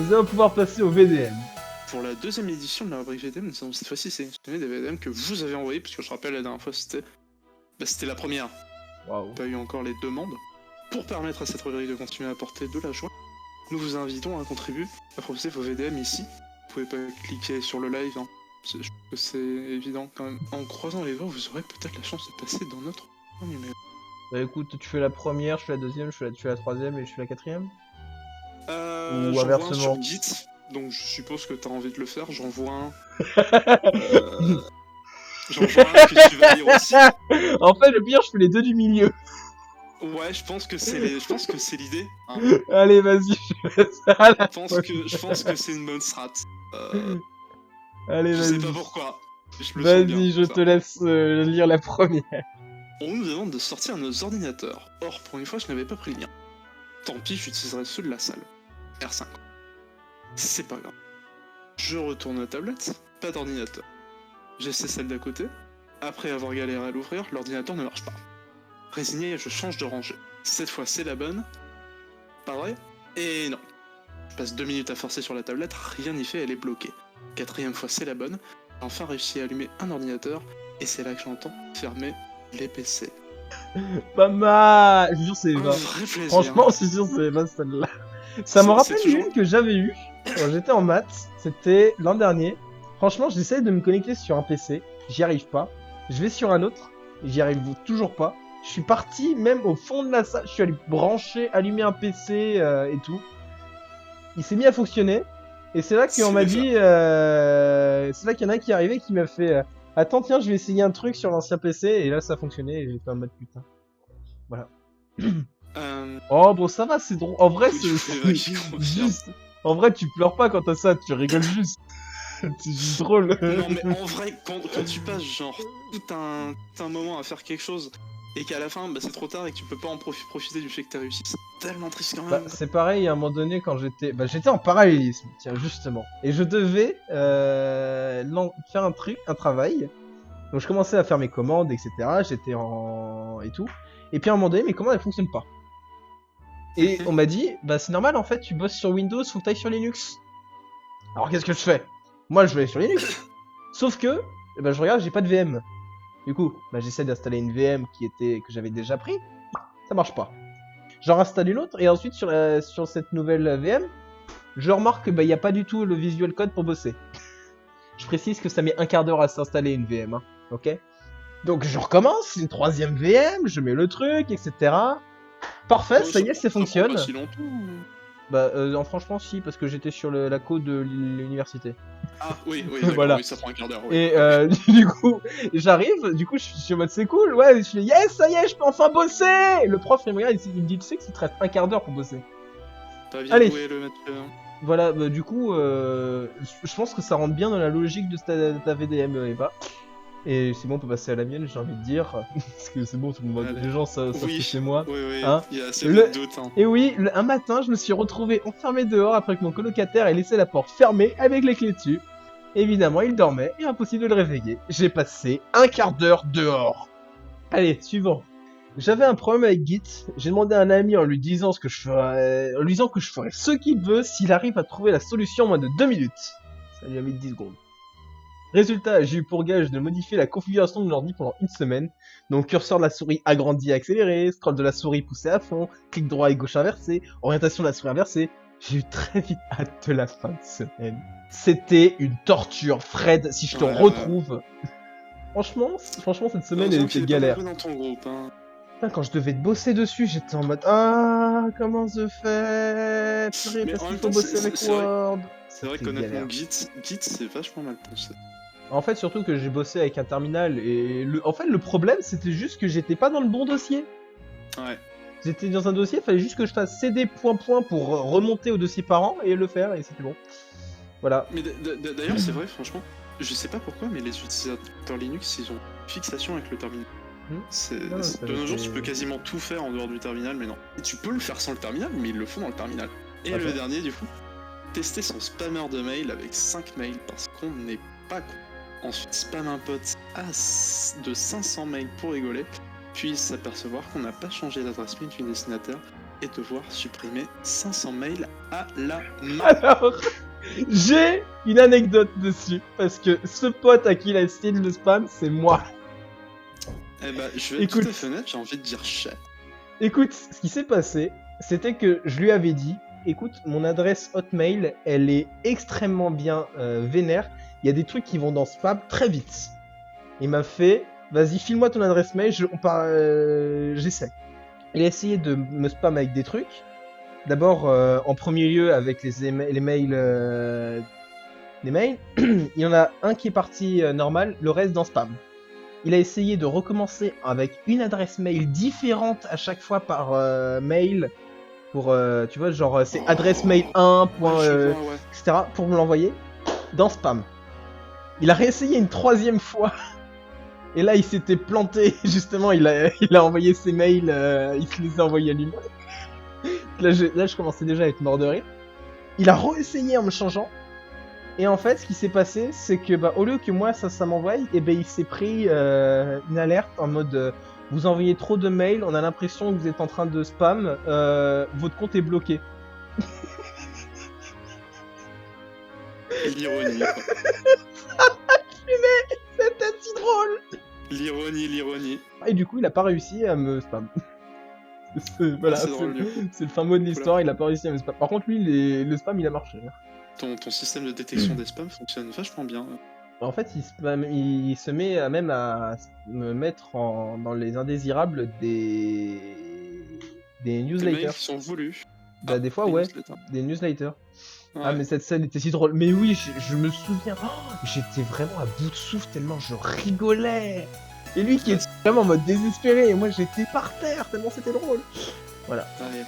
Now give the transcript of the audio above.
Nous allons pouvoir passer au VDM. Pour la deuxième édition de la rubrique VDM, nous avons cette fois-ci sélectionné des VDM que vous avez envoyés, puisque je rappelle la dernière fois c'était la première. Waouh. Pas eu encore les demandes. Pour permettre à cette rubrique de continuer à apporter de la joie, nous vous invitons à contribuer, à proposer vos VDM ici. Vous pouvez pas cliquer sur le live, hein. Je trouve que c'est évident quand même. En croisant les doigts, vous aurez peut-être la chance de passer dans notre numéro. Bah écoute, tu fais la première, je fais la deuxième, tu fais la troisième et je fais la quatrième. Ou J'en vois un inversement. sur Git, donc je suppose que t'as envie de le faire. J'en vois un. J'en vois un que tu vas lire aussi. En fait, le pire, je fais les deux du milieu. Ouais, je pense que c'est l'idée. Hein. Allez, vas-y, je fais ça à la Je pense que c'est une bonne strat. Allez, Je vas-y. sais pas pourquoi. Je me sens bien. Vas-y, je te laisse lire la première. On nous demande de sortir nos ordinateurs. Or, pour une fois, je n'avais pas pris le mien. Tant pis, j'utiliserai ceux de la salle. R5. C'est pas grave. Je retourne à la tablette, pas d'ordinateur. J'essaie celle d'à côté. Après avoir galéré à l'ouvrir, l'ordinateur ne marche pas. Résigné, je change de rangée. Cette fois, c'est la bonne. Pas vrai? Et non. Je passe 2 minutes à forcer sur la tablette, rien n'y fait, elle est bloquée. 4e fois, c'est la bonne. J'ai enfin réussi à allumer un ordinateur, et c'est là que j'entends fermer les PC. Pas mal. Je suis sûr c'est Un Eva. vrai plaisir. Franchement, je suis sûr c'est Eva celle-là. Ça me rappelle toujours... une que j'avais eue quand j'étais en maths. C'était l'an dernier. Franchement, j'essaie de me connecter sur un PC. J'y arrive pas. Je vais sur un autre. J'y arrive toujours pas. Je suis parti même au fond de la salle. Je suis allé brancher, allumer un PC et tout. Il s'est mis à fonctionner. Et c'est là qu'on m'a dit... c'est là qu'il y en a qui est arrivé qui m'a fait... Attends, tiens, je vais essayer un truc sur l'ancien PC. Et là, ça a fonctionné. Et j'étais en mode putain. Voilà. Oh, bon, ça va, c'est drôle. En vrai, c'est juste... En vrai, tu pleures pas quand t'as ça. Tu rigoles juste. C'est juste drôle. Non, mais en vrai, quand tu passes genre tout un moment à faire quelque chose et qu'à la fin, bah, c'est trop tard et que tu peux pas en profiter du fait que t'as réussi, c'est tellement triste quand même. Bah, c'est pareil, à un moment donné, quand j'étais... Bah, j'étais en parallélisme, tiens, justement. Et je devais faire un travail. Donc, je commençais à faire mes commandes, etc. J'étais en... et tout. Et puis, à un moment donné, mes commandes, elles fonctionnent pas. Et on m'a dit, bah, c'est normal, en fait, tu bosses sur Windows, faut que t'ailles sur Linux. Alors, qu'est-ce que je fais? Moi, je vais aller sur Linux. Sauf que, bah, je regarde, j'ai pas de VM. Du coup, bah, j'essaie d'installer une VM que j'avais déjà pris. Ça marche pas. J'en installe une autre et ensuite sur cette nouvelle VM, je remarque que bah y a pas du tout le visual code pour bosser. Je précise que ça met un quart d'heure à s'installer une VM, hein, ok? Donc je recommence, une troisième VM, je mets le truc, etc. Parfait, ça y est, ça fonctionne. Pas si longtemps. Bah non, franchement si, parce que j'étais sur la côte de l'université. Ah oui, d'accord, Voilà. oui, ça prend un quart d'heure. Oui. Et du coup, j'arrive, du coup, je suis en mode c'est cool, ouais, je fais yes, ça y est, je peux enfin bosser. Le prof il me regarde, il me dit tu sais que ça te reste un quart d'heure pour bosser. Pas bien Allez. joué le maître. Voilà, bah, du coup, je pense que ça rentre bien dans la logique de ta VDM, Eva. Et c'est bon, on peut passer à la mienne, j'ai envie de dire. Parce que c'est bon, tout le monde, les gens savent que c'est moi. Oui, hein. il y a assez de doute. Hein. Et oui, un matin, je me suis retrouvé enfermé dehors après que mon colocataire ait laissé la porte fermée avec les clés dessus. Évidemment, il dormait et impossible de le réveiller. J'ai passé un quart d'heure dehors. Allez, suivant. J'avais un problème avec Git. J'ai demandé à un ami en lui disant que je ferais ce qu'il veut s'il arrive à trouver la solution en moins de 2 minutes. Ça lui a mis 10 secondes. Résultat, j'ai eu pour gage de modifier la configuration de l'ordi pendant une semaine. Donc curseur de la souris agrandi et accéléré, scroll de la souris poussé à fond, clic droit et gauche inversé, orientation de la souris inversée. J'ai eu très vite hâte de la fin de semaine. C'était une torture, Fred, si je te retrouve. Franchement, cette semaine, elle était galère. Dans ton groupe, hein. Putain, quand je devais bosser dessus, j'étais en mode ah, comment je fais? Purée, parce qu'il faut bosser avec Word. C'est vrai qu'honnêtement, Git, c'est vachement mal pensé. En fait, surtout que j'ai bossé avec un terminal et en fait, le problème, c'était juste que j'étais pas dans le bon dossier. Ouais. J'étais dans un dossier, il fallait juste que je fasse cd ... pour remonter au dossier parent et le faire et c'était bon. Voilà. Mais d'ailleurs, c'est vrai, franchement, je sais pas pourquoi, mais les utilisateurs Linux, ils ont une fixation avec le terminal. De nos jours, tu peux quasiment tout faire en dehors du terminal, mais non. Et tu peux le faire sans le terminal, mais ils le font dans le terminal. Et le dernier, du coup, tester son spammer de mail avec 5 mails, parce qu'on n'est pas con. Ensuite, spam un pote de 500 mails pour rigoler, puis s'apercevoir qu'on n'a pas changé d'adresse mail du destinataire, et devoir supprimer 500 mails à la main. Alors, j'ai une anecdote dessus, parce que ce pote à qui il a essayé de le spam, c'est moi. Eh bah, je vais être Écoute. tout à fait honnête, j'ai envie de dire chat. Écoute, ce qui s'est passé, c'était que je lui avais dit, écoute, mon adresse Hotmail, elle est extrêmement bien vénère. Il y a des trucs qui vont dans spam très vite. Il m'a fait, vas-y, file-moi ton adresse mail, j'essaie. Il a essayé de me spam avec des trucs. D'abord, en premier lieu, avec les mails. Les mails. Il y en a un qui est parti normal, le reste dans spam. Il a essayé de recommencer avec une adresse mail différente à chaque fois par mail. Pour, tu vois, genre, c'est adresse mail 1. Ouais. etc. pour me l'envoyer dans spam. Il a réessayé une troisième fois. Et là, il s'était planté. Justement, il a envoyé ses mails. Il se les a envoyés à lui-même. Là, je commençais déjà à être mort de rire. Il a réessayé en me changeant. Et en fait, ce qui s'est passé, c'est que bah, au lieu que moi ça m'envoie, et ben il s'est pris une alerte en mode vous envoyez trop de mails, on a l'impression que vous êtes en train de spam, votre compte est bloqué. L'ironie, quoi. C'était si drôle. L'ironie. Et du coup, il a pas réussi à me spam. Voilà, c'est drôle, du coup. c'est le fin mot de l'histoire, il a pas réussi à me spam. Par contre, lui, le spam, il a marché. Ton système de détection des spams fonctionne vachement bien. En fait, il se met même à me mettre dans les indésirables des Des newsletters. mails qui sont voulus. Bah, des fois, des ouais, newsletters. des newsletters. Ouais. Ah, mais cette scène était si drôle. Mais oui, je me souviens. Oh, j'étais vraiment à bout de souffle tellement je rigolais. Et lui qui est vraiment en mode désespéré, et moi j'étais par terre tellement c'était drôle. Voilà. Ouais.